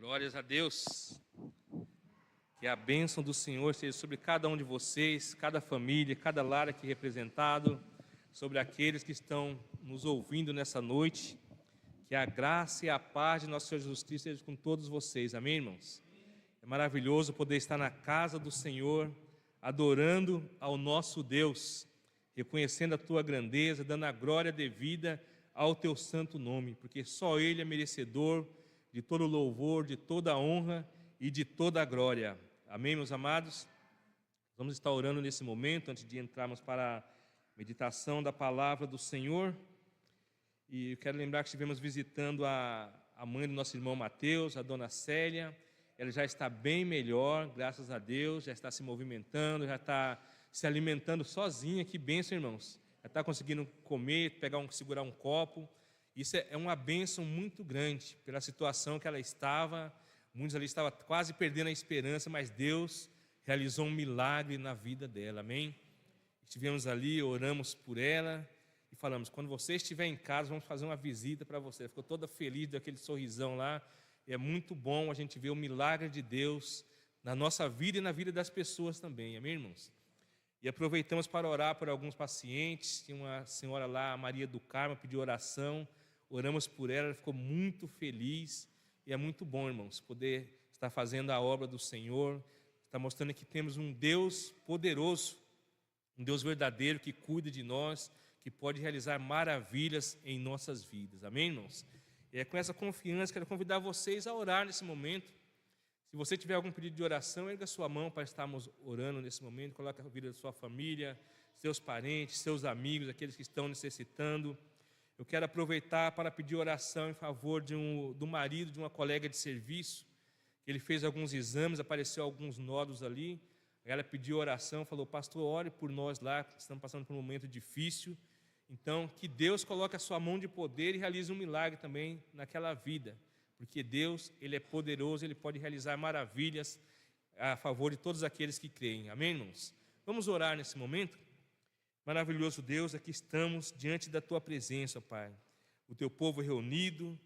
Glórias a Deus. Que a bênção do Senhor seja sobre cada um de vocês, cada família, cada lar aqui representado, sobre aqueles que estão nos ouvindo nessa noite. Que a graça e a paz de nosso Senhor Jesus Cristo seja com todos vocês. Amém, irmãos? É maravilhoso poder estar na casa do Senhor, adorando ao nosso Deus, reconhecendo a Tua grandeza, dando a glória devida ao Teu santo nome, porque só Ele é merecedor de todo louvor, de toda honra e de toda a glória. Amém, meus amados? Vamos estar orando nesse momento, antes de entrarmos para a meditação da palavra do Senhor. E eu quero lembrar que estivemos visitando a mãe do nosso irmão Mateus, a dona Célia. Ela já está bem melhor, graças a Deus, já está se movimentando, já está se alimentando sozinha. Que bênção, irmãos! Já está conseguindo comer, segurar um copo. Isso é uma bênção muito grande, pela situação que ela estava. Muitos ali estavam quase perdendo a esperança, mas Deus realizou um milagre na vida dela, amém? Estivemos ali, oramos por ela e falamos: quando você estiver em casa, vamos fazer uma visita para você. Ela ficou toda feliz, deu aquele sorrisão lá. E é muito bom a gente ver o milagre de Deus na nossa vida e na vida das pessoas também, amém, irmãos? E aproveitamos para orar por alguns pacientes. Tinha uma senhora lá, a Maria do Carmo, pediu oração. Oramos por ela, ela ficou muito feliz. E é muito bom, irmãos, poder estar fazendo a obra do Senhor. Está mostrando que temos um Deus poderoso, um Deus verdadeiro que cuida de nós, que pode realizar maravilhas em nossas vidas. Amém, irmãos? E é com essa confiança que quero convidar vocês a orar nesse momento. Se você tiver algum pedido de oração, erga sua mão para estarmos orando nesse momento. Coloque a vida da sua família, seus parentes, seus amigos, aqueles que estão necessitando. Eu quero aproveitar para pedir oração em favor do marido de uma colega de serviço. Ele fez alguns exames, apareceu alguns nódulos ali. Ela pediu oração, falou: pastor, ore por nós lá, que estamos passando por um momento difícil. Então, que Deus coloque a sua mão de poder e realize um milagre também naquela vida. Porque Deus, Ele é poderoso, Ele pode realizar maravilhas a favor de todos aqueles que creem. Amém, irmãos? Vamos orar nesse momento? Maravilhoso Deus, aqui estamos diante da Tua presença, Pai. O Teu povo reunido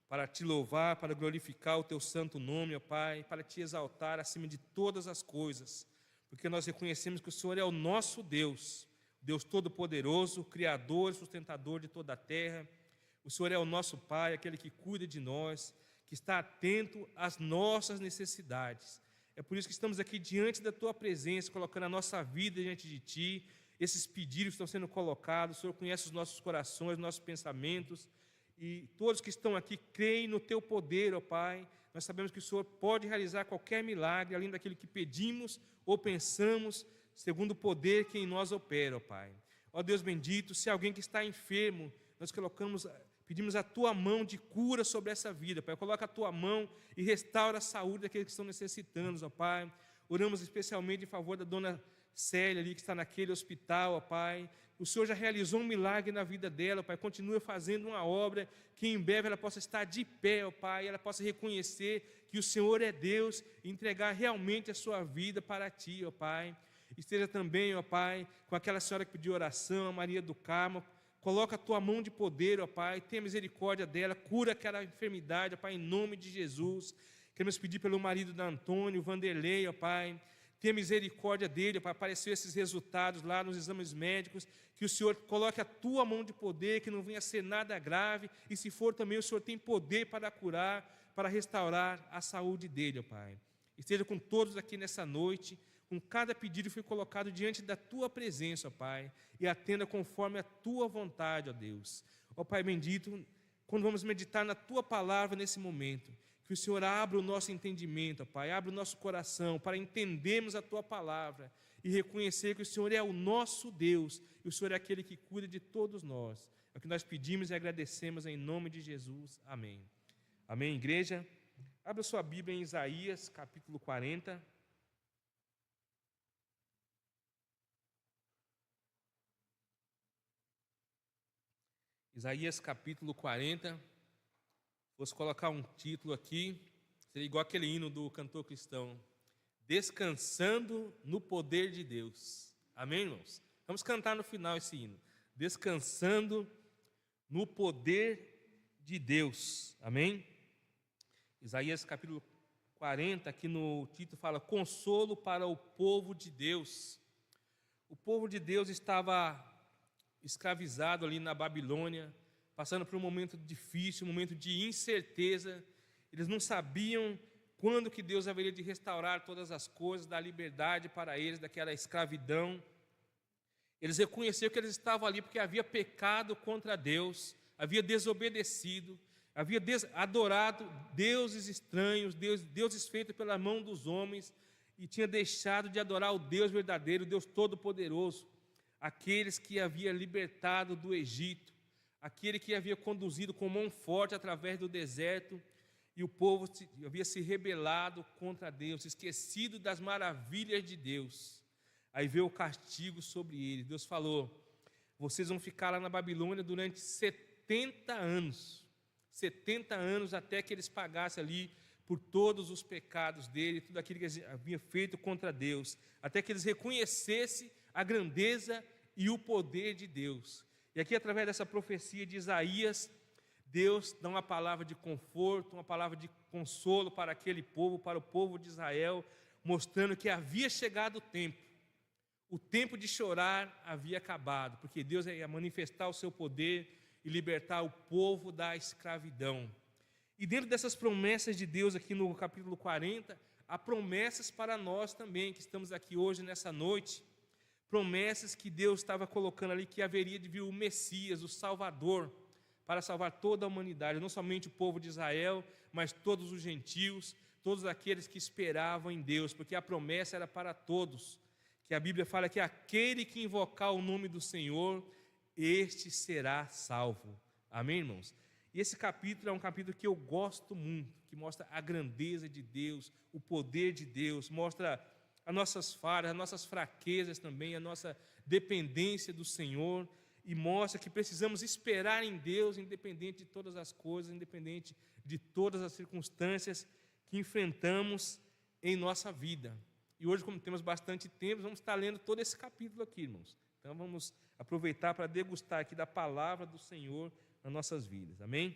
para Te louvar, para glorificar o Teu santo nome, ó Pai, para Te exaltar acima de todas as coisas. Porque nós reconhecemos que o Senhor é o nosso Deus, Deus Todo-Poderoso, Criador e sustentador de toda a terra. O Senhor é o nosso Pai, aquele que cuida de nós, que está atento às nossas necessidades. É por isso que estamos aqui diante da Tua presença, colocando a nossa vida diante de Ti. Esses pedidos estão sendo colocados, o Senhor conhece os nossos corações, nossos pensamentos, e todos que estão aqui creem no Teu poder, ó Pai. Nós sabemos que o Senhor pode realizar qualquer milagre, além daquilo que pedimos ou pensamos, segundo o poder que em nós opera, ó Pai. Ó Deus bendito, se alguém que está enfermo, nós pedimos a Tua mão de cura sobre essa vida, Pai. Coloca a Tua mão e restaura a saúde daqueles que estão necessitando, ó Pai. Oramos especialmente em favor da dona Célia ali, que está naquele hospital, ó Pai. O Senhor já realizou um milagre na vida dela, ó Pai. Continua fazendo uma obra que em breve ela possa estar de pé, ó Pai. Ela possa reconhecer que o Senhor é Deus e entregar realmente a sua vida para Ti, ó Pai. Esteja também, ó Pai, com aquela senhora que pediu oração, a Maria do Carmo. Coloca a Tua mão de poder, ó Pai. Tenha misericórdia dela, cura aquela enfermidade, ó Pai, em nome de Jesus. Queremos pedir pelo marido da Antônio, Vanderlei, ó Pai. Tenha misericórdia dele, para aparecer esses resultados lá nos exames médicos, que o Senhor coloque a Tua mão de poder, que não venha a ser nada grave, e se for também o Senhor tem poder para curar, para restaurar a saúde dele, ó Pai. Esteja com todos aqui nessa noite, com cada pedido que foi colocado diante da Tua presença, ó Pai, e atenda conforme a Tua vontade, ó Deus. Ó Pai bendito, quando vamos meditar na Tua palavra nesse momento, que o Senhor abra o nosso entendimento, ó Pai, abra o nosso coração para entendermos a Tua palavra e reconhecer que o Senhor é o nosso Deus e o Senhor é aquele que cuida de todos nós. É o que nós pedimos e agradecemos em nome de Jesus. Amém. Amém, igreja? Abra sua Bíblia em Isaías, capítulo 40. Isaías, capítulo 40. Fosse colocar um título aqui, seria igual aquele hino do cantor cristão: Descansando no Poder de Deus. Amém, irmãos? Vamos cantar no final esse hino: Descansando no Poder de Deus. Amém? Isaías capítulo 40, aqui no título fala: consolo para o povo de Deus. O povo de Deus estava escravizado ali na Babilônia, passando por um momento difícil, um momento de incerteza. Eles não sabiam quando que Deus haveria de restaurar todas as coisas, dar liberdade para eles daquela escravidão. Eles reconheceram que eles estavam ali porque havia pecado contra Deus, havia desobedecido, havia adorado deuses estranhos, deuses feitos pela mão dos homens, e tinha deixado de adorar o Deus verdadeiro, o Deus todo-poderoso, aqueles que havia libertado do Egito, aquele que havia conduzido com mão forte através do deserto, e o povo havia se rebelado contra Deus, esquecido das maravilhas de Deus. Aí veio o castigo sobre eles. Deus falou: vocês vão ficar lá na Babilônia durante 70 anos. 70 anos até que eles pagassem ali por todos os pecados dele, tudo aquilo que eles haviam feito contra Deus, até que eles reconhecessem a grandeza e o poder de Deus. E aqui, através dessa profecia de Isaías, Deus dá uma palavra de conforto, uma palavra de consolo para aquele povo, para o povo de Israel, mostrando que havia chegado o tempo de chorar havia acabado, porque Deus ia manifestar o seu poder e libertar o povo da escravidão. E dentro dessas promessas de Deus, aqui no capítulo 40, há promessas para nós também, que estamos aqui hoje, nessa noite. Promessas que Deus estava colocando ali, que haveria de vir o Messias, o Salvador, para salvar toda a humanidade, não somente o povo de Israel, mas todos os gentios, todos aqueles que esperavam em Deus, porque a promessa era para todos, que a Bíblia fala que aquele que invocar o nome do Senhor, este será salvo. Amém, irmãos? E esse capítulo é um capítulo que eu gosto muito, que mostra a grandeza de Deus, o poder de Deus, mostra as nossas falhas, as nossas fraquezas também, a nossa dependência do Senhor, e mostra que precisamos esperar em Deus, independente de todas as coisas, independente de todas as circunstâncias que enfrentamos em nossa vida. E hoje, como temos bastante tempo, vamos estar lendo todo esse capítulo aqui, irmãos. Então vamos aproveitar para degustar aqui da palavra do Senhor nas nossas vidas, amém?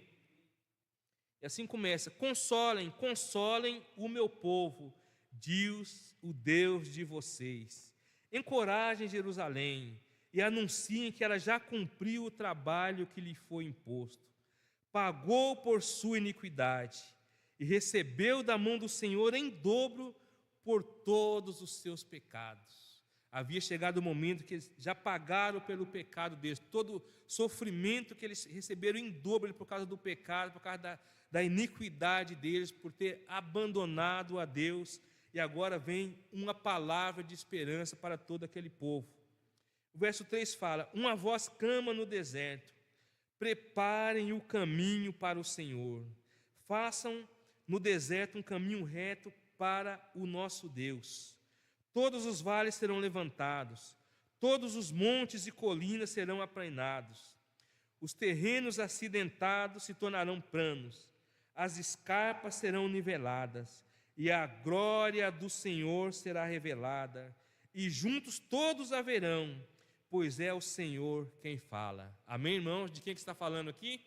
E assim começa: consolem o meu povo, diz o Deus de vocês. Encorajem Jerusalém e anunciem que ela já cumpriu o trabalho que lhe foi imposto. Pagou por sua iniquidade e recebeu da mão do Senhor em dobro por todos os seus pecados. Havia chegado o momento que eles já pagaram pelo pecado deles, todo o sofrimento que eles receberam em dobro por causa do pecado, por causa da iniquidade deles, por ter abandonado a Deus, e agora vem uma palavra de esperança para todo aquele povo. O verso 3 fala: uma voz clama no deserto, preparem o caminho para o Senhor, façam no deserto um caminho reto para o nosso Deus. Todos os vales serão levantados, todos os montes e colinas serão aplainados, os terrenos acidentados se tornarão planos, as escarpas serão niveladas, e a glória do Senhor será revelada, e juntos todos a verão, pois é o Senhor quem fala. Amém, irmãos? De quem que está falando aqui?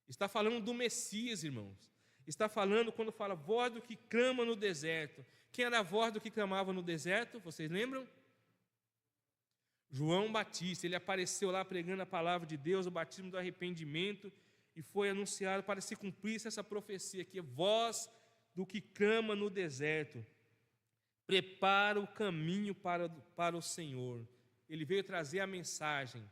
Está falando do Messias, irmãos. Está falando quando fala voz do que clama no deserto. Quem era a voz do que clamava no deserto? Vocês lembram? João Batista. Ele apareceu lá pregando a palavra de Deus, o batismo do arrependimento, e foi anunciado para se cumprir essa profecia aqui, voz do que clama no deserto. Prepara o caminho para o Senhor. Ele veio trazer a mensagem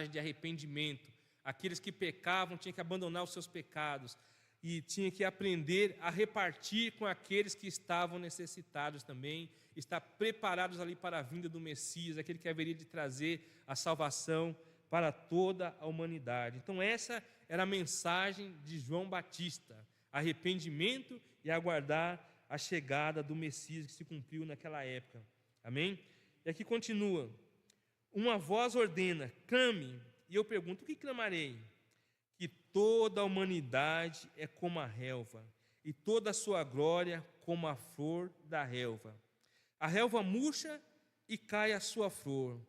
de arrependimento. Aqueles que pecavam tinham que abandonar os seus pecados e tinham que aprender a repartir com aqueles que estavam necessitados também, estar preparados ali para a vinda do Messias, aquele que haveria de trazer a salvação para toda a humanidade. Então essa era a mensagem de João Batista: arrependimento e aguardar a chegada do Messias que se cumpriu naquela época. Amém? E aqui continua: uma voz ordena, clame, e eu pergunto, o que clamarei? Que toda a humanidade é como a relva, e toda a sua glória como a flor da relva. A relva murcha e cai a sua flor,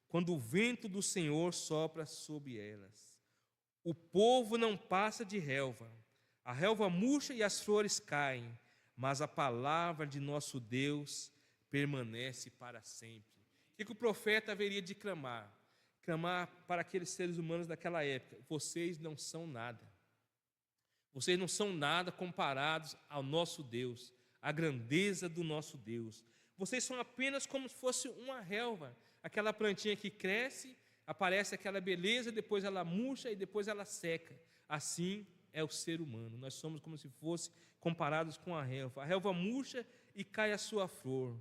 quando o vento do Senhor sopra sobre elas. O povo não passa de relva. A relva murcha e as flores caem, mas a palavra de nosso Deus permanece para sempre. O que o profeta haveria de clamar? Clamar para aqueles seres humanos daquela época: vocês não são nada. Vocês não são nada comparados ao nosso Deus, à grandeza do nosso Deus. Vocês são apenas como se fosse uma relva, aquela plantinha que cresce, aparece aquela beleza, depois ela murcha e depois ela seca. Assim é o ser humano. Nós somos como se fosse comparados com a relva. A relva murcha e cai a sua flor.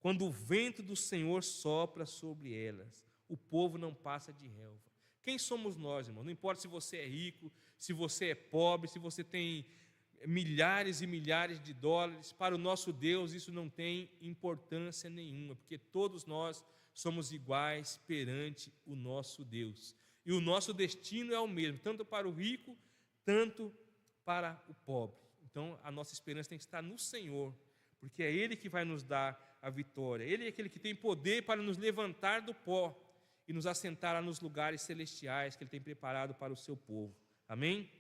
Quando o vento do Senhor sopra sobre elas, o povo não passa de relva. Quem somos nós, irmão? Não importa se você é rico, se você é pobre, se você tem milhares e milhares de dólares, para o nosso Deus isso não tem importância nenhuma, porque todos nós somos iguais perante o nosso Deus. E o nosso destino é o mesmo, tanto para o rico, tanto para o pobre. Então, a nossa esperança tem que estar no Senhor, porque é Ele que vai nos dar a vitória. Ele é aquele que tem poder para nos levantar do pó e nos assentar lá nos lugares celestiais que Ele tem preparado para o seu povo. Amém?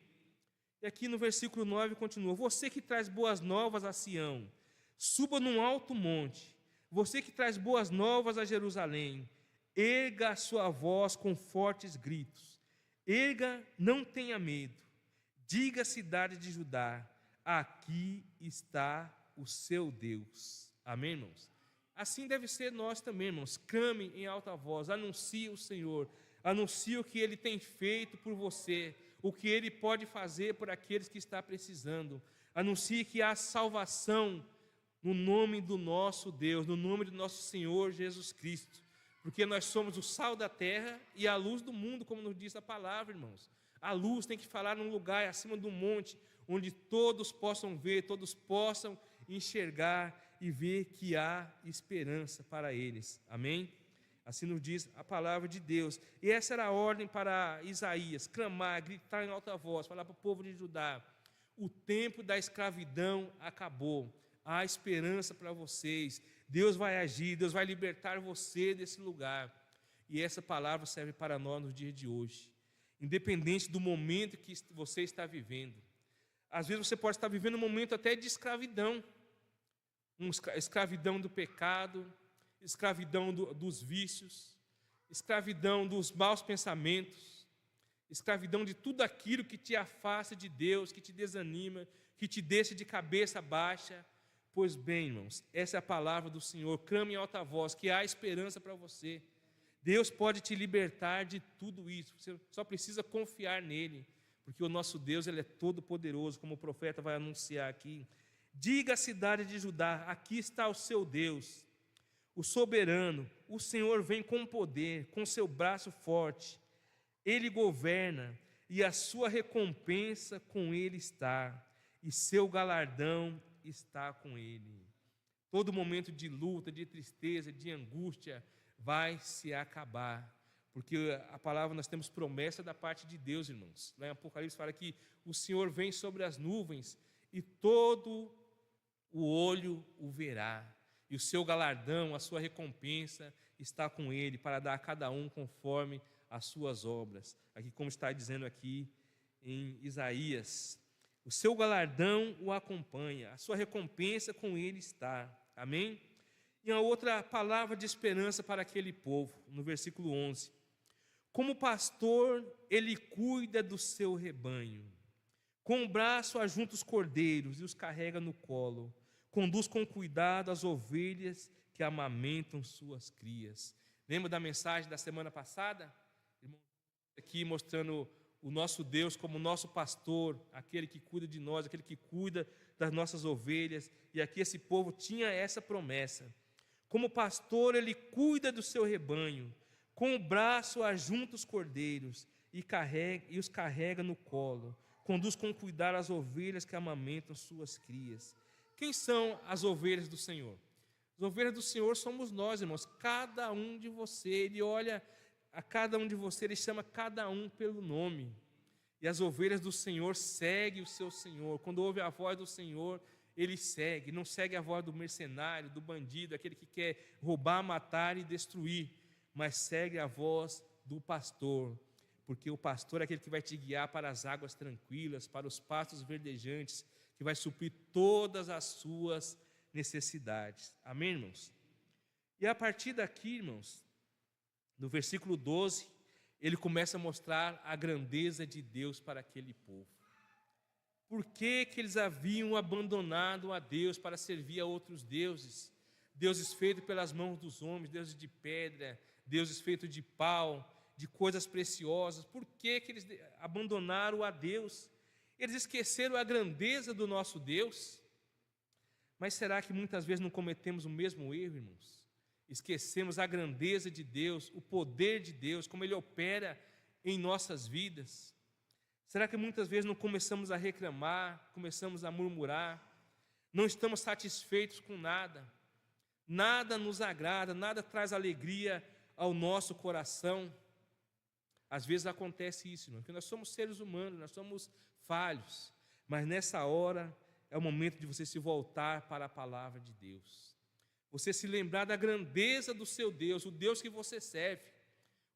E aqui no versículo 9 continua: você que traz boas novas a Sião, suba num alto monte. Você que traz boas novas a Jerusalém, erga a sua voz com fortes gritos. Erga, não tenha medo. Diga à cidade de Judá: aqui está o seu Deus. Amém, irmãos? Assim deve ser nós também, irmãos. Clame em alta voz, anuncie o Senhor, anuncie o que Ele tem feito por você, o que Ele pode fazer por aqueles que estão precisando. Anuncie que há salvação no nome do nosso Deus, no nome do nosso Senhor Jesus Cristo, porque nós somos o sal da terra e a luz do mundo, como nos diz a palavra, irmãos. A luz tem que falar num lugar acima do monte, onde todos possam ver, todos possam enxergar e ver que há esperança para eles. Amém? Assim nos diz a palavra de Deus. E essa era a ordem para Isaías: clamar, gritar em alta voz, falar para o povo de Judá: o tempo da escravidão acabou, há esperança para vocês, Deus vai agir, Deus vai libertar você desse lugar. E essa palavra serve para nós nos dias de hoje, independente do momento que você está vivendo. Às vezes você pode estar vivendo um momento até de escravidão, escravidão do pecado, escravidão dos vícios, escravidão dos maus pensamentos, escravidão de tudo aquilo que te afasta de Deus, que te desanima, que te deixa de cabeça baixa. Pois bem, irmãos, essa é a palavra do Senhor. Clame em alta voz que há esperança para você. Deus pode te libertar de tudo isso. Você só precisa confiar nele, porque o nosso Deus, ele é todo poderoso, como o profeta vai anunciar aqui. Diga à cidade de Judá: aqui está o seu Deus, o soberano. O Senhor vem com poder, com seu braço forte. Ele governa e a sua recompensa com ele está, e seu galardão está com ele. Todo momento de luta, de tristeza, de angústia vai se acabar, porque a palavra, nós temos promessa da parte de Deus, irmãos. Lá em Apocalipse fala que o Senhor vem sobre as nuvens e todo o olho o verá, e o seu galardão, a sua recompensa está com ele, para dar a cada um conforme as suas obras. Aqui, como está dizendo aqui em Isaías, o seu galardão o acompanha, a sua recompensa com ele está. Amém? E a outra palavra de esperança para aquele povo, no versículo 11: como pastor, ele cuida do seu rebanho, com o braço ajunta os cordeiros e os carrega no colo, conduz com cuidado as ovelhas que amamentam suas crias. Lembra da mensagem da semana passada? Aqui mostrando o nosso Deus como nosso pastor, aquele que cuida de nós, aquele que cuida das nossas ovelhas. E aqui esse povo tinha essa promessa: como pastor, ele cuida do seu rebanho, com o braço ajunta os cordeiros e os carrega no colo, conduz com cuidado as ovelhas que amamentam suas crias. Quem são as ovelhas do Senhor? As ovelhas do Senhor somos nós, irmãos. Cada um de você, Ele olha a cada um de você, Ele chama cada um pelo nome. E as ovelhas do Senhor seguem o seu Senhor. Quando ouve a voz do Senhor, ele segue. Não segue a voz do mercenário, do bandido, aquele que quer roubar, matar e destruir, mas segue a voz do pastor. porque o pastor é aquele que vai te guiar para as águas tranquilas, para os pastos verdejantes, que vai suprir todas as suas necessidades. Amém, irmãos? E a partir daqui, irmãos, no versículo 12, ele começa a mostrar a grandeza de Deus para aquele povo. Por que que eles haviam abandonado a Deus para servir a outros deuses? Deuses feitos pelas mãos dos homens, deuses de pedra, deuses feitos de pau, de coisas preciosas. Por que que eles abandonaram a Deus? Eles esqueceram a grandeza do nosso Deus? Mas será que muitas vezes não cometemos o mesmo erro, irmãos? Esquecemos a grandeza de Deus, o poder de Deus, como Ele opera em nossas vidas. Será que muitas vezes não começamos a reclamar, começamos a murmurar, não estamos satisfeitos com nada, nada nos agrada, nada traz alegria ao nosso coração? Às vezes acontece isso, irmão, porque nós somos seres humanos, nós somos falhos, mas nessa hora é o momento de você se voltar para a palavra de Deus. Você se lembrar da grandeza do seu Deus, o Deus que você serve,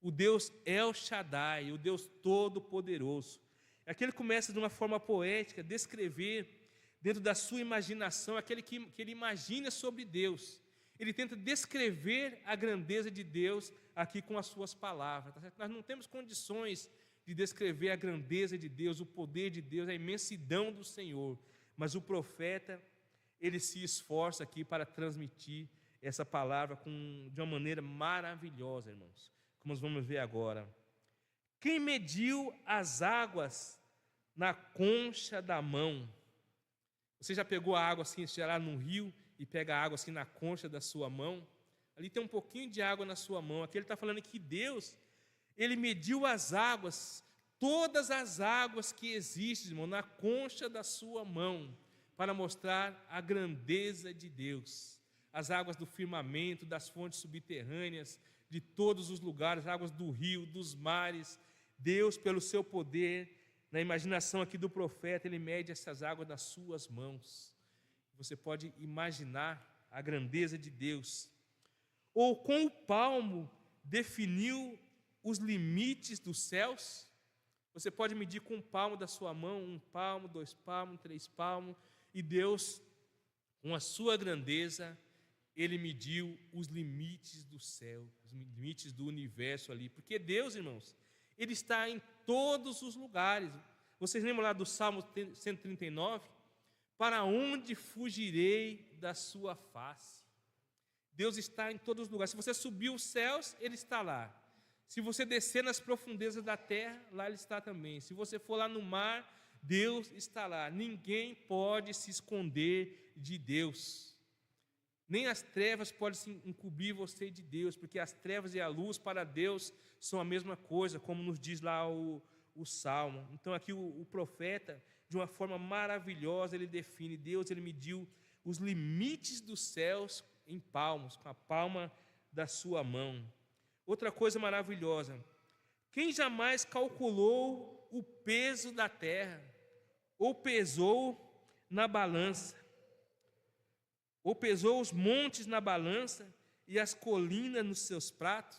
o Deus El Shaddai, o Deus Todo-Poderoso. Aquele que começa de uma forma poética, descrever dentro da sua imaginação, aquele que ele imagina sobre Deus. Ele tenta descrever a grandeza de Deus aqui com as suas palavras. Nós não temos condições de descrever a grandeza de Deus, o poder de Deus, a imensidão do Senhor, mas o profeta, ele se esforça aqui para transmitir essa palavra de uma maneira maravilhosa, irmãos, como nós vamos ver agora. Quem mediu as águas na concha da mão? Você já pegou a água assim, lá no rio, e pega a água assim na concha da sua mão? Ali tem um pouquinho de água na sua mão. Aqui ele está falando que Deus, Ele mediu as águas, todas as águas que existem, irmão, na concha da sua mão, para mostrar a grandeza de Deus. As águas do firmamento, das fontes subterrâneas, de todos os lugares, águas do rio, dos mares. Deus, pelo seu poder, na imaginação aqui do profeta, ele mede essas águas nas suas mãos. Você pode imaginar a grandeza de Deus. Ou com o palmo definiu os limites dos céus? Você pode medir com um palmo da sua mão, 1 palmo, 2 palmos, 3 palmos, e Deus, com a sua grandeza, Ele mediu os limites do céu, os limites do universo ali, porque Deus, irmãos, Ele está em todos os lugares. Vocês lembram lá do Salmo 139? Para onde fugirei da sua face? Deus está em todos os lugares. Se você subir os céus, Ele está lá. Se você descer nas profundezas da terra, lá Ele está também. Se você for lá no mar, Deus está lá. Ninguém pode se esconder de Deus. Nem as trevas podem encobrir você de Deus, porque as trevas e a luz para Deus são a mesma coisa, como nos diz lá o Salmo. Então aqui o profeta, de uma forma maravilhosa, ele define: Deus, ele mediu os limites dos céus em palmos, com a palma da sua mão. Outra coisa maravilhosa: quem jamais calculou o peso da terra, ou pesou na balança, ou pesou os montes na balança e as colinas nos seus pratos?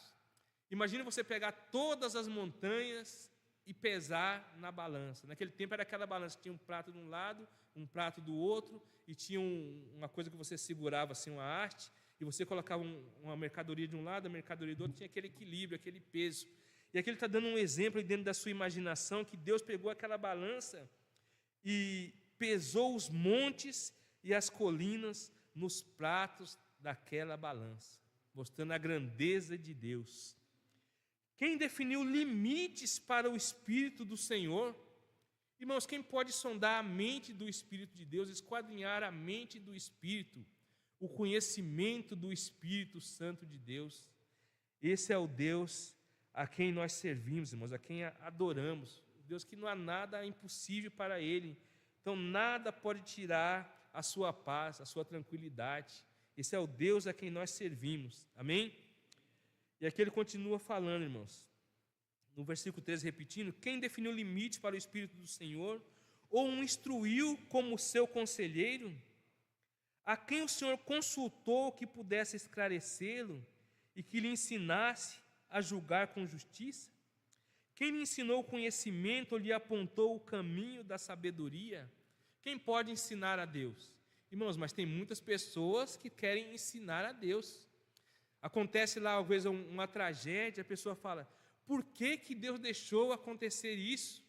Imagine você pegar todas as montanhas e pesar na balança. Naquele tempo era aquela balança, tinha um prato de um lado, um prato do outro, e tinha uma coisa que você segurava, assim, uma haste, e você colocava uma mercadoria de um lado, a mercadoria do outro, tinha aquele equilíbrio, aquele peso. E aqui ele está dando um exemplo dentro da sua imaginação, que Deus pegou aquela balança e pesou os montes e as colinas nos pratos daquela balança, mostrando a grandeza de Deus. Quem definiu limites para o Espírito do Senhor? Irmãos, quem pode sondar a mente do Espírito de Deus, esquadrinhar a mente do Espírito, o conhecimento do Espírito Santo de Deus? Esse é o Deus a quem nós servimos, irmãos, a quem adoramos. Deus que não há nada impossível para Ele. Então nada pode tirar a sua paz, a sua tranquilidade. Esse é o Deus a quem nós servimos. Amém? E aqui ele continua falando, irmãos, no versículo 13, repetindo: quem definiu limites para o Espírito do Senhor, ou o instruiu como seu conselheiro? A quem o Senhor consultou que pudesse esclarecê-lo e que lhe ensinasse a julgar com justiça? Quem lhe ensinou o conhecimento ou lhe apontou o caminho da sabedoria? Quem pode ensinar a Deus? Irmãos, mas tem muitas pessoas que querem ensinar a Deus. Acontece lá, às vezes, uma tragédia, a pessoa fala, por que Deus deixou acontecer isso?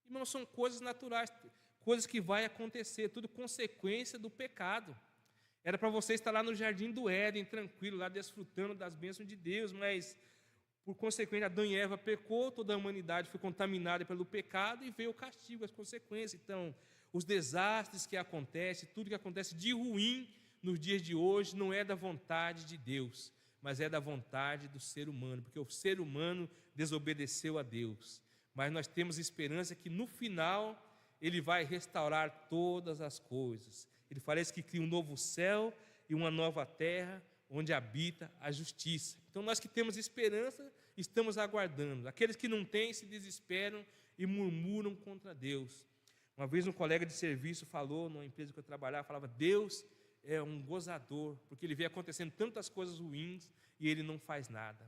Irmãos, são coisas naturais, coisas que vai acontecer, tudo consequência do pecado. Era para você estar lá no jardim do Éden, tranquilo, lá desfrutando das bênçãos de Deus, mas, por consequência, Adão e Eva pecou, toda a humanidade foi contaminada pelo pecado e veio o castigo, as consequências. Então, os desastres que acontecem, tudo que acontece de ruim nos dias de hoje, não é da vontade de Deus, mas é da vontade do ser humano, porque o ser humano desobedeceu a Deus. Mas nós temos esperança que no final Ele vai restaurar todas as coisas. Ele parece que cria um novo céu e uma nova terra, onde habita a justiça. Então nós que temos esperança, estamos aguardando. Aqueles que não têm se desesperam e murmuram contra Deus. Uma vez um colega de serviço falou, numa empresa que eu trabalhava, falava, Deus é um gozador, porque Ele vê acontecendo tantas coisas ruins e Ele não faz nada.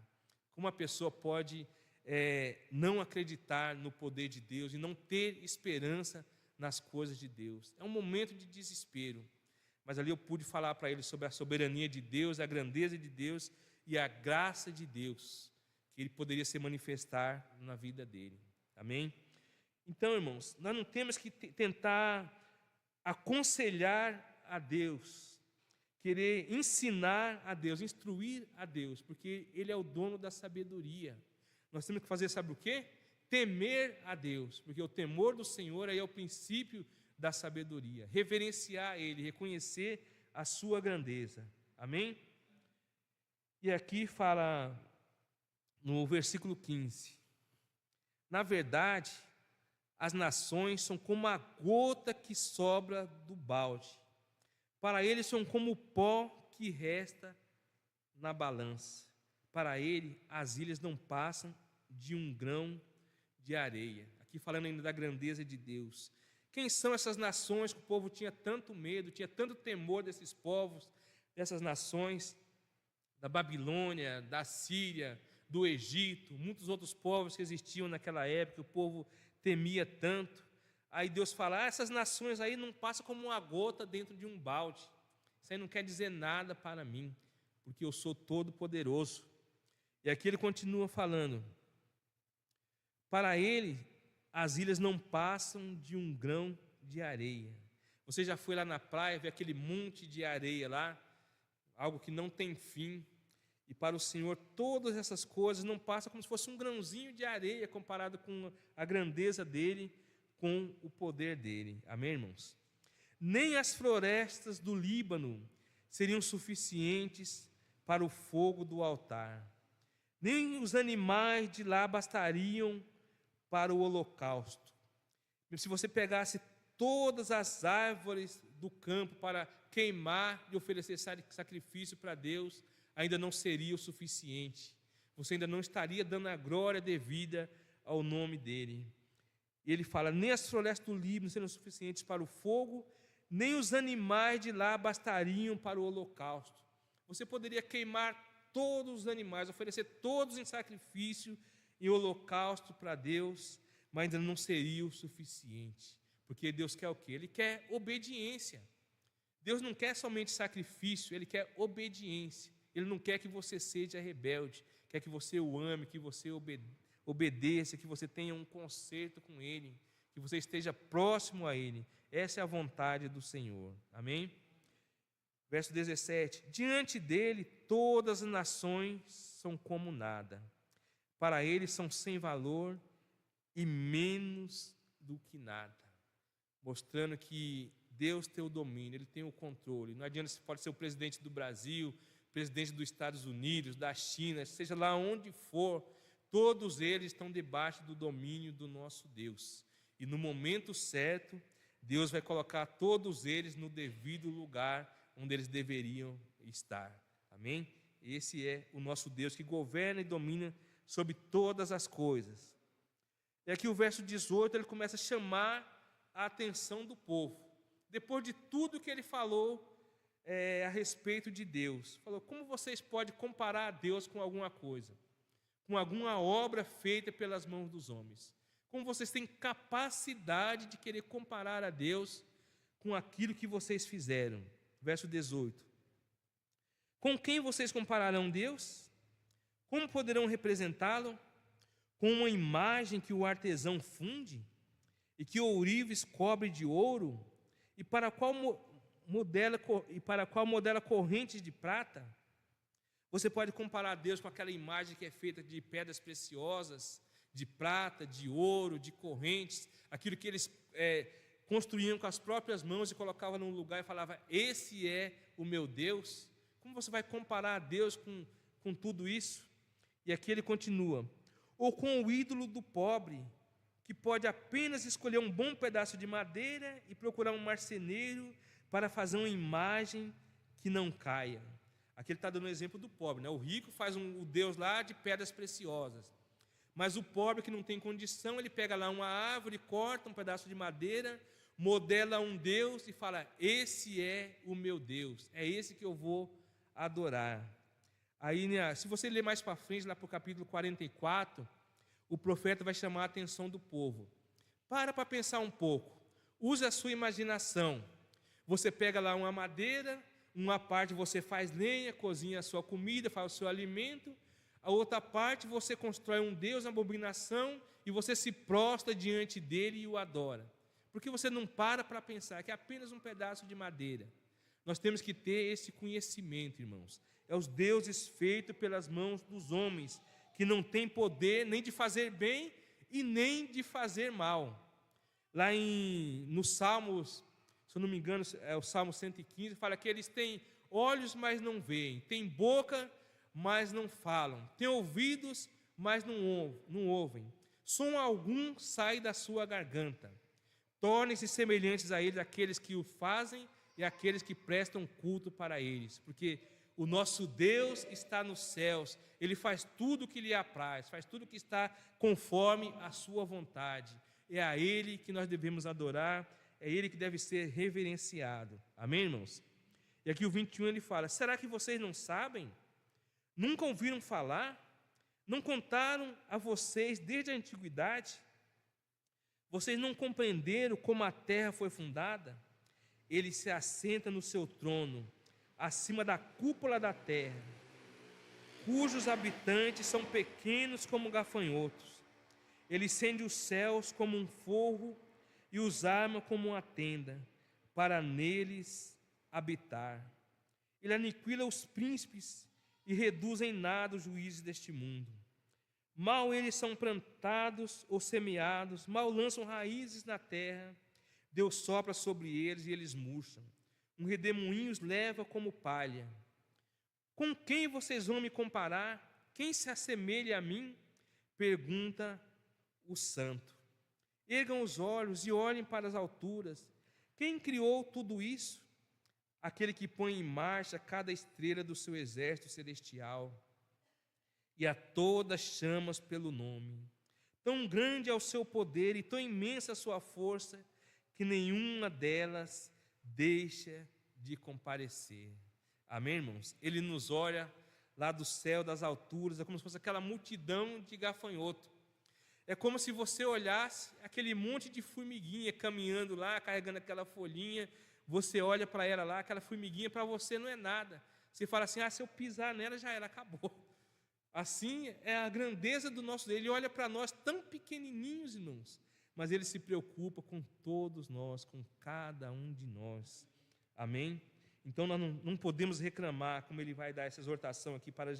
Como a pessoa pode não acreditar no poder de Deus e não ter esperança nas coisas de Deus? É um momento de desespero. Mas ali eu pude falar para ele sobre a soberania de Deus, a grandeza de Deus e a graça de Deus, que Ele poderia se manifestar na vida dele. Amém? Então, irmãos, nós não temos que tentar aconselhar a Deus, querer ensinar a Deus, instruir a Deus, porque Ele é o dono da sabedoria. Nós temos que fazer, sabe o quê? Temer a Deus, porque o temor do Senhor aí é o princípio da sabedoria. Reverenciar Ele, reconhecer a sua grandeza. Amém? E aqui fala no versículo 15: na verdade, as nações são como a gota que sobra do balde. Para ele são como o pó que resta na balança. Para ele, as ilhas não passam de um grão de areia. Aqui falando ainda da grandeza de Deus. Quem são essas nações que o povo tinha tanto medo, tinha tanto temor desses povos, dessas nações, da Babilônia, da Síria, do Egito, muitos outros povos que existiam naquela época, o povo temia tanto. Aí Deus fala, essas nações aí não passam como uma gota dentro de um balde. Isso aí não quer dizer nada para mim, porque eu sou todo poderoso. E aqui ele continua falando, para ele as ilhas não passam de um grão de areia. Você já foi lá na praia, vê aquele monte de areia lá, algo que não tem fim, e para o Senhor todas essas coisas não passam como se fosse um grãozinho de areia comparado com a grandeza dele, com o poder dele. Amém, irmãos? Nem as florestas do Líbano seriam suficientes para o fogo do altar, nem os animais de lá bastariam para o holocausto. Se você pegasse todas as árvores do campo para queimar e oferecer sacrifício para Deus, ainda não seria o suficiente. Você ainda não estaria dando a glória devida ao nome dele. E ele fala, nem as florestas do Líbano seriam suficientes para o fogo, nem os animais de lá bastariam para o holocausto. Você poderia queimar todos os animais, oferecer todos em sacrifício e holocausto para Deus, mas ainda não seria o suficiente. Porque Deus quer o quê? Ele quer obediência. Deus não quer somente sacrifício, Ele quer obediência. Ele não quer que você seja rebelde, quer que você o ame, que você obedeça, que você tenha um conserto com Ele, que você esteja próximo a Ele. Essa é a vontade do Senhor. Amém? Verso 17: diante dele todas as nações são como nada, para ele são sem valor e menos do que nada. Mostrando que Deus tem o domínio, Ele tem o controle. Não adianta, você pode ser o presidente do Brasil, presidente dos Estados Unidos, da China, seja lá onde for, todos eles estão debaixo do domínio do nosso Deus. E no momento certo, Deus vai colocar todos eles no devido lugar onde eles deveriam estar. Amém? Esse é o nosso Deus que governa e domina sobre todas as coisas. E aqui o verso 18, ele começa a chamar a atenção do povo. Depois de tudo que ele falou a respeito de Deus, falou, como vocês podem comparar a Deus com alguma coisa? com alguma obra feita pelas mãos dos homens. Como vocês têm capacidade de querer comparar a Deus com aquilo que vocês fizeram. Verso 18. Com quem vocês compararão Deus? Como poderão representá-lo? Com uma imagem que o artesão funde e que o ourives cobre de ouro e para a qual modela correntes de prata? Você pode comparar Deus com aquela imagem que é feita de pedras preciosas, de prata, de ouro, de correntes, aquilo que eles construíam com as próprias mãos e colocavam num lugar e falavam, esse é o meu Deus? Como você vai comparar a Deus com tudo isso? E aqui ele continua, ou com o ídolo do pobre, que pode apenas escolher um bom pedaço de madeira e procurar um marceneiro para fazer uma imagem que não caia. Aqui ele está dando o exemplo do pobre, né? O rico faz o Deus lá de pedras preciosas, mas o pobre que não tem condição, ele pega lá uma árvore, corta um pedaço de madeira, modela um Deus e fala, esse é o meu Deus, é esse que eu vou adorar. Aí, né, se você ler mais para frente, lá para o capítulo 44, o profeta vai chamar a atenção do povo. Para pensar um pouco, use a sua imaginação. Você pega lá uma madeira, uma parte você faz lenha, cozinha a sua comida, faz o seu alimento, a outra parte você constrói um Deus, uma abominação, e você se prostra diante dele e o adora. Porque você não para pensar que é apenas um pedaço de madeira. Nós temos que ter esse conhecimento, irmãos. É os deuses feitos pelas mãos dos homens, que não têm poder nem de fazer bem e nem de fazer mal. Lá nos Salmos, se eu não me engano, é o Salmo 115, fala que eles têm olhos, mas não veem, têm boca, mas não falam, têm ouvidos, mas não ouvem. Som algum sai da sua garganta. Tornem-se semelhantes a eles aqueles que o fazem e aqueles que prestam culto para eles, porque o nosso Deus está nos céus, Ele faz tudo o que lhe apraz, faz tudo o que está conforme a sua vontade. É a Ele que nós devemos adorar, é Ele que deve ser reverenciado. Amém, irmãos? E aqui o 21 ele fala, será que vocês não sabem? Nunca ouviram falar? Não contaram a vocês desde a antiguidade? Vocês não compreenderam como a terra foi fundada? Ele se assenta no seu trono, acima da cúpula da terra, cujos habitantes são pequenos como gafanhotos. Ele estende os céus como um forro e os arma como uma tenda, para neles habitar. Ele aniquila os príncipes e reduz em nada os juízes deste mundo. Mal eles são plantados ou semeados, mal lançam raízes na terra, Deus sopra sobre eles e eles murcham. Um redemoinho os leva como palha. Com quem vocês vão me comparar? Quem se assemelha a mim? Pergunta o santo. Ergam os olhos e olhem para as alturas. Quem criou tudo isso? Aquele que põe em marcha cada estrela do seu exército celestial e a todas chamas pelo nome. Tão grande é o seu poder e tão imensa a sua força que nenhuma delas deixa de comparecer. Amém, irmãos? Ele nos olha lá do céu, das alturas, é como se fosse aquela multidão de gafanhoto. É como se você olhasse aquele monte de formiguinha caminhando lá, carregando aquela folhinha, você olha para ela lá, aquela formiguinha para você não é nada. Você fala assim, se eu pisar nela já era, acabou. Assim é a grandeza do nosso Deus. Ele olha para nós tão pequenininhos, irmãos, mas Ele se preocupa com todos nós, com cada um de nós. Amém? Então nós não podemos reclamar, como Ele vai dar essa exortação aqui para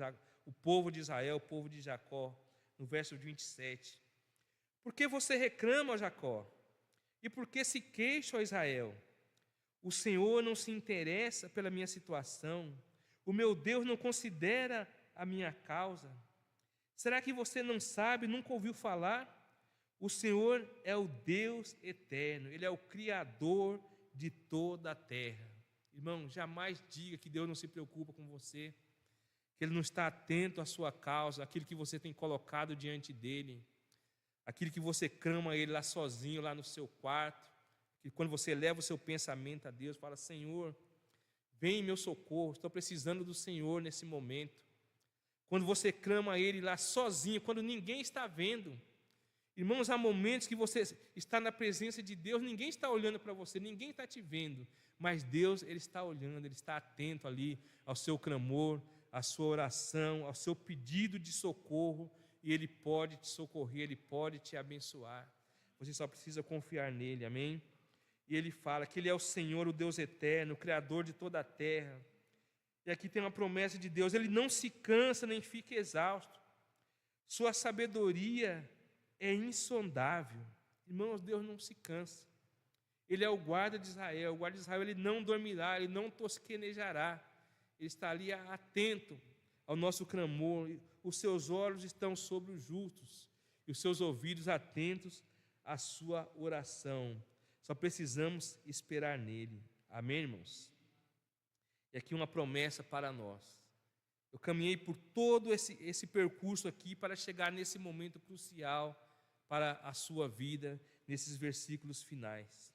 o povo de Israel, o povo de Jacó, no verso 27. Por que você reclama, ó Jacó? E por que se queixa, ó Israel? O Senhor não se interessa pela minha situação. O meu Deus não considera a minha causa. Será que você não sabe, nunca ouviu falar? O Senhor é o Deus eterno. Ele é o Criador de toda a terra. Irmão, jamais diga que Deus não se preocupa com você, que Ele não está atento à sua causa, aquilo que você tem colocado diante dEle, aquilo que você clama a Ele lá sozinho, lá no seu quarto, que quando você leva o seu pensamento a Deus, fala, Senhor, vem em meu socorro, estou precisando do Senhor nesse momento. Quando você clama a Ele lá sozinho, quando ninguém está vendo. Irmãos, há momentos que você está na presença de Deus, ninguém está olhando para você, ninguém está te vendo, mas Deus, Ele está olhando, Ele está atento ali ao seu clamor, à sua oração, ao seu pedido de socorro, e Ele pode te socorrer, Ele pode te abençoar. Você só precisa confiar nele, amém? E Ele fala que Ele é o Senhor, o Deus eterno, o Criador de toda a terra. E aqui tem uma promessa de Deus, Ele não se cansa nem fica exausto. Sua sabedoria é insondável. Irmãos, Deus não se cansa. Ele é o guarda de Israel. O guarda de Israel, ele não dormirá, ele não tosquenejará. Ele está ali atento ao nosso clamor. Os seus olhos estão sobre os justos e os seus ouvidos atentos à sua oração. Só precisamos esperar nele. Amém, irmãos? E aqui uma promessa para nós. Eu caminhei por todo esse percurso aqui para chegar nesse momento crucial para a sua vida, nesses versículos finais.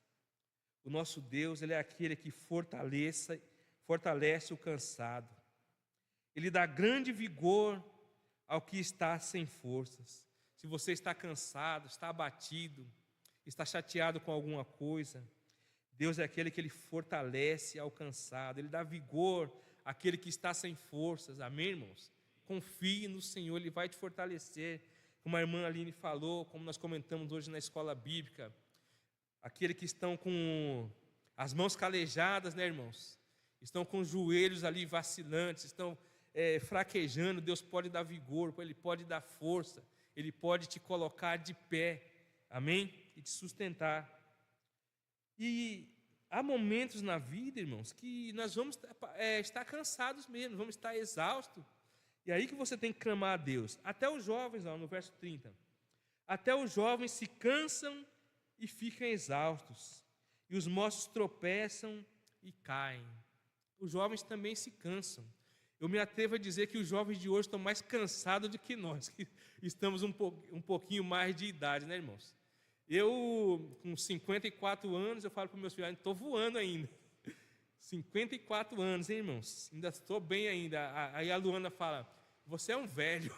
O nosso Deus, Ele é aquele que fortalece o cansado. Ele dá grande vigor ao que está sem forças. Se você está cansado, está abatido, está chateado com alguma coisa, Deus é aquele que Ele fortalece ao cansado, Ele dá vigor àquele que está sem forças, amém, irmãos? Confie no Senhor, Ele vai te fortalecer, como a irmã Aline falou, como nós comentamos hoje na escola bíblica, aqueles que estão com as mãos calejadas, né, irmãos? Estão com os joelhos ali vacilantes, estão fraquejando, Deus pode dar vigor, Ele pode dar força, Ele pode te colocar de pé, amém? E te sustentar. E há momentos na vida, irmãos, que nós vamos estar cansados mesmo, vamos estar exaustos. E aí que você tem que clamar a Deus. Até os jovens, no verso 30. Até os jovens se cansam e ficam exaustos. E os moços tropeçam e caem. Os jovens também se cansam. Eu me atrevo a dizer que os jovens de hoje estão mais cansados do que nós, que estamos um pouquinho mais de idade, né, irmãos? Eu, com 54 anos, eu falo para os meus filhos, estou voando ainda. 54 anos, hein, irmãos? Ainda estou bem ainda. Aí a Luana fala, você é um velho.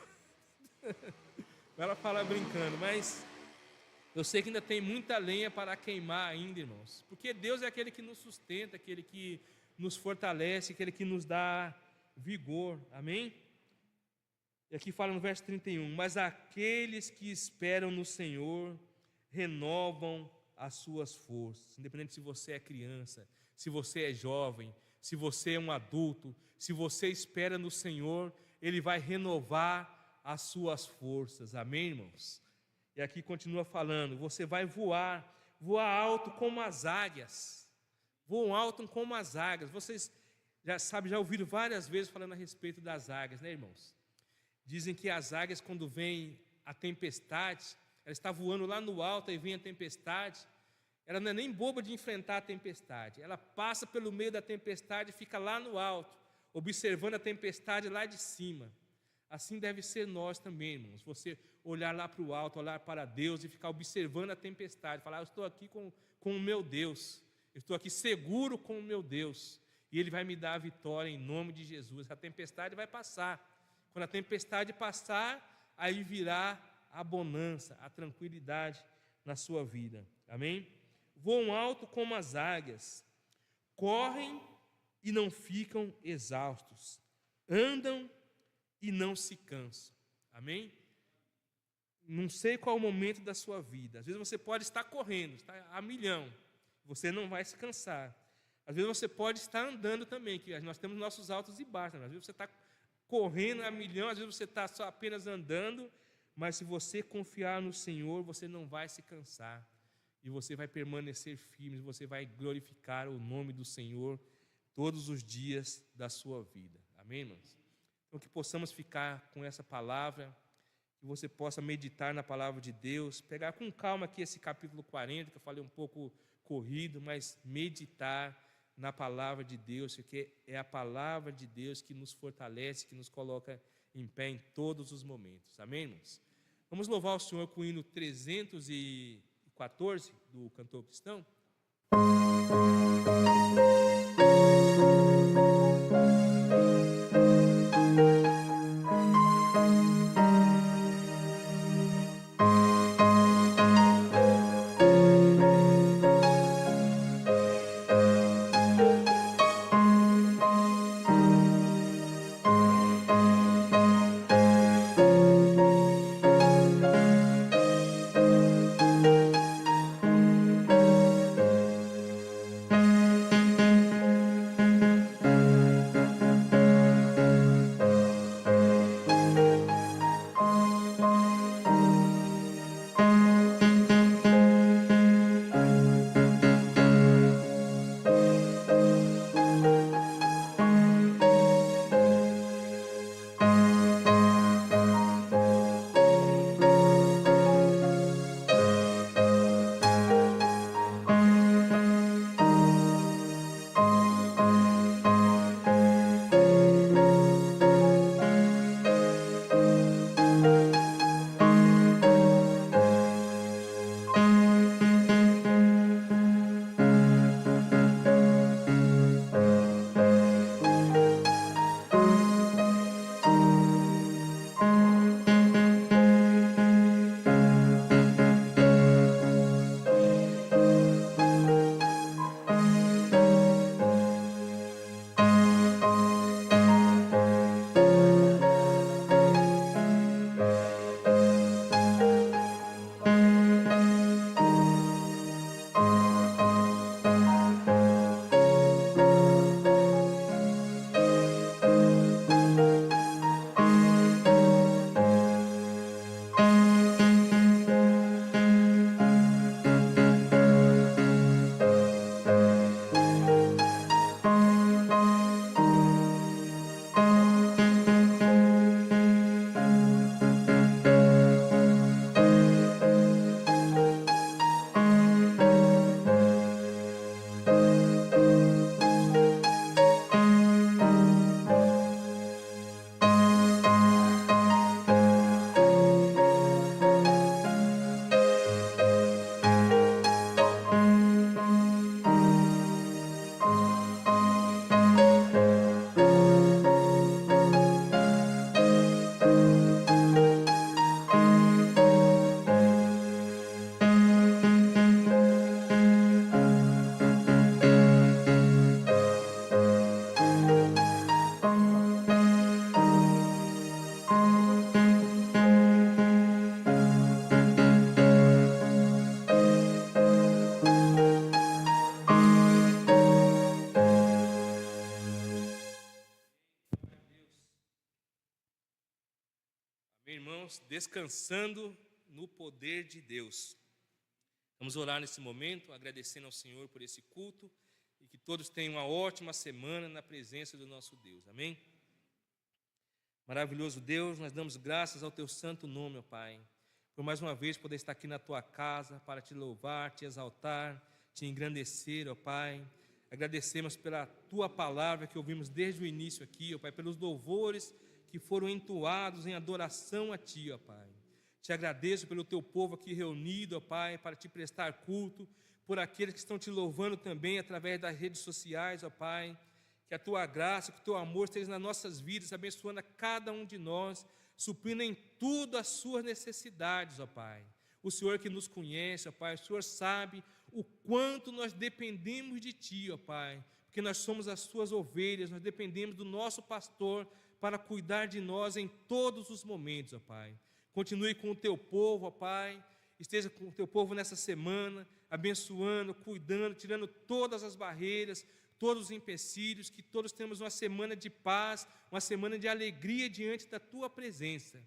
Ela fala brincando, mas eu sei que ainda tem muita lenha para queimar ainda, irmãos. Porque Deus é aquele que nos sustenta, aquele que nos fortalece, aquele que nos dá vigor. Amém? E aqui fala no verso 31, mas aqueles que esperam no Senhor renovam as suas forças, independente se você é criança, se você é jovem, se você é um adulto, se você espera no Senhor, Ele vai renovar as suas forças, amém, irmãos? E aqui continua falando, você vai voar alto como as águias, voam alto como as águias. Vocês já ouviram várias vezes falando a respeito das águias, né, irmãos? Dizem que as águias, quando vem a tempestade, ela está voando lá no alto e vem a tempestade, ela não é nem boba de enfrentar a tempestade, ela passa pelo meio da tempestade e fica lá no alto, observando a tempestade lá de cima. Assim deve ser nós também, irmãos, você olhar lá para o alto, olhar para Deus e ficar observando a tempestade, falar, eu estou aqui com o meu Deus, eu estou aqui seguro com o meu Deus, e Ele vai me dar a vitória em nome de Jesus. A tempestade vai passar, quando a tempestade passar, aí virá a bonança, a tranquilidade na sua vida, amém? Voam alto como as águias, correm e não ficam exaustos, andam e não se cansam, amém? Não sei qual é o momento da sua vida, às vezes você pode estar correndo, está a milhão, você não vai se cansar, às vezes você pode estar andando também, que nós temos nossos altos e baixos, às vezes você está correndo a milhão, às vezes você está só apenas andando, mas se você confiar no Senhor, você não vai se cansar, e você vai permanecer firme, você vai glorificar o nome do Senhor todos os dias da sua vida, amém, irmãos? Então que possamos ficar com essa palavra, que você possa meditar na palavra de Deus, pegar com calma aqui esse capítulo 40, que eu falei um pouco corrido, mas meditar na palavra de Deus, porque é a palavra de Deus que nos fortalece, que nos coloca em pé em todos os momentos, amém, irmãos? Vamos louvar o Senhor com o hino 314 do cantor cristão. irmãos, descansando no poder de Deus. Vamos orar nesse momento, agradecendo ao Senhor por esse culto e que todos tenham uma ótima semana na presença do nosso Deus. Amém? Maravilhoso Deus, nós damos graças ao Teu santo nome, ó Pai, por mais uma vez poder estar aqui na Tua casa para Te louvar, Te exaltar, Te engrandecer, ó Pai. Agradecemos pela Tua palavra que ouvimos desde o início aqui, ó Pai, pelos louvores que foram entoados em adoração a Ti, ó Pai. Te agradeço pelo Teu povo aqui reunido, ó Pai, para Te prestar culto, por aqueles que estão Te louvando também através das redes sociais, ó Pai. Que a Tua graça, que o Teu amor esteja nas nossas vidas, abençoando a cada um de nós, suprindo em tudo as suas necessidades, ó Pai. O Senhor que nos conhece, ó Pai, o Senhor sabe o quanto nós dependemos de Ti, ó Pai, porque nós somos as Suas ovelhas, nós dependemos do nosso pastor para cuidar de nós em todos os momentos, ó Pai. Continue com o Teu povo, ó Pai, esteja com o Teu povo nessa semana, abençoando, cuidando, tirando todas as barreiras, todos os empecilhos, que todos temos uma semana de paz, uma semana de alegria diante da Tua presença,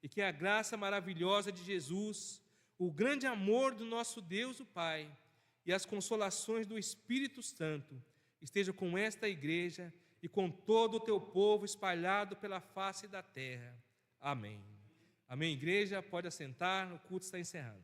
e que a graça maravilhosa de Jesus, o grande amor do nosso Deus, o Pai, e as consolações do Espírito Santo estejam com esta igreja e com todo o Teu povo espalhado pela face da terra. Amém. Amém, igreja? Pode assentar, o culto está encerrado.